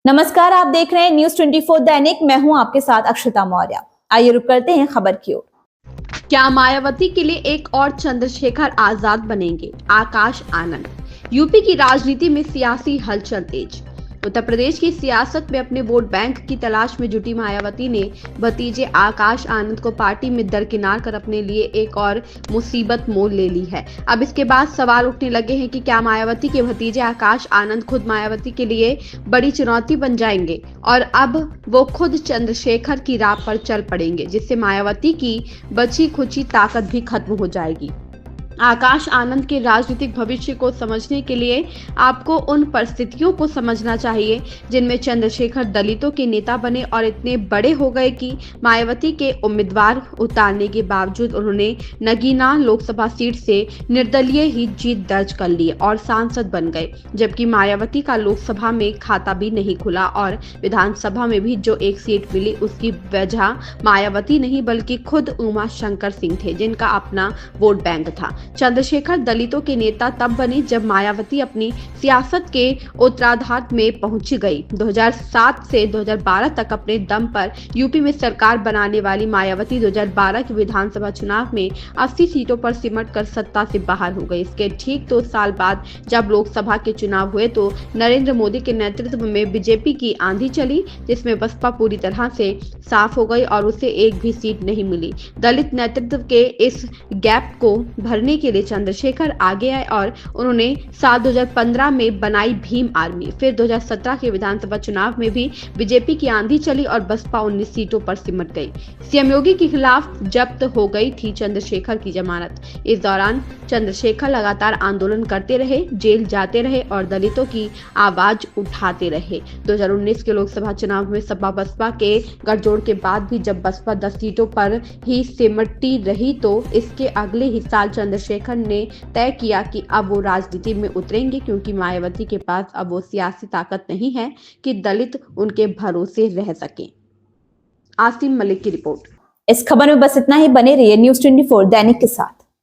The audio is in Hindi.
नमस्कार, आप देख रहे हैं न्यूज 24 दैनिक। मैं हूं आपके साथ अक्षता मौर्य। आइए रुक करते हैं खबर की ओर। क्या मायावती के लिए एक और चंद्रशेखर आजाद बनेंगे? आकाश आनंद। यूपी की राजनीति में सियासी हलचल तेज। उत्तर प्रदेश की सियासत में अपने वोट बैंक की तलाश में जुटी मायावती ने भतीजे आकाश आनंद को पार्टी में दरकिनार कर अपने लिए एक और मुसीबत मोल ले ली है। अब इसके बाद सवाल उठने लगे हैं कि क्या मायावती के भतीजे आकाश आनंद खुद मायावती के लिए बड़ी चुनौती बन जाएंगे और अब वो खुद चंद्रशेखर की राह पर चल पड़ेंगे, जिससे मायावती की बची खुची ताकत भी खत्म हो जाएगी। आकाश आनंद के राजनीतिक भविष्य को समझने के लिए आपको उन परिस्थितियों को समझना चाहिए जिनमें चंद्रशेखर दलितों के नेता बने और इतने बड़े हो गए कि मायावती के उम्मीदवार उतारने के बावजूद उन्होंने नगीना लोकसभा सीट से निर्दलीय ही जीत दर्ज कर ली और सांसद बन गए, जबकि मायावती का लोकसभा में खाता भी नहीं खुला और विधानसभा में भी जो एक सीट मिली उसकी वजह मायावती नहीं बल्कि खुद उमा शंकर सिंह थे, जिनका अपना वोट बैंक था। चंद्रशेखर दलितों के नेता तब बने जब मायावती अपनी सियासत के उत्तरार्ध में पहुंच गई। 2007 से 2012 तक अपने दम पर यूपी में सरकार बनाने वाली मायावती 2012 के विधानसभा चुनाव में 80 सीटों पर सिमट कर सत्ता से बाहर हो गई। इसके ठीक 2 साल बाद जब लोकसभा के चुनाव हुए तो नरेंद्र मोदी के नेतृत्व में बीजेपी की आंधी चली, जिसमें बसपा पूरी तरह से साफ हो गई और उसे एक भी सीट नहीं मिली। दलित नेतृत्व के इस गैप को भरने के लिए चंद्रशेखर आगे आए और उन्होंने साल 2015 में बनाई भीम आर्मी। फिर 2017 के विधानसभा चुनाव में भी बीजेपी की आंधी चली और बसपा 19 सीटों पर सिमट गई। सीएम योगी के खिलाफ जब्त हो गई थी चंद्रशेखर की जमानत। इस दौरान चंद्रशेखर लगातार आंदोलन करते रहे, जेल जाते रहे और दलितों की आवाज उठाते रहे। 2019 के लोकसभा चुनाव में सपा बसपा के गठजोड़ के बाद भी जब बसपा 10 सीटों पर ही सिमटती रही तो इसके अगले ही साल चंद्रशेखर ने तय किया कि अब वो राजनीति में उतरेंगे, क्योंकि मायावती के पास अब वो सियासी ताकत नहीं है कि दलित उनके भरोसे रह सके। आसिम मलिक की रिपोर्ट। इस खबर में बस इतना ही। बने रहिए न्यूज 24 दैनिक के साथ।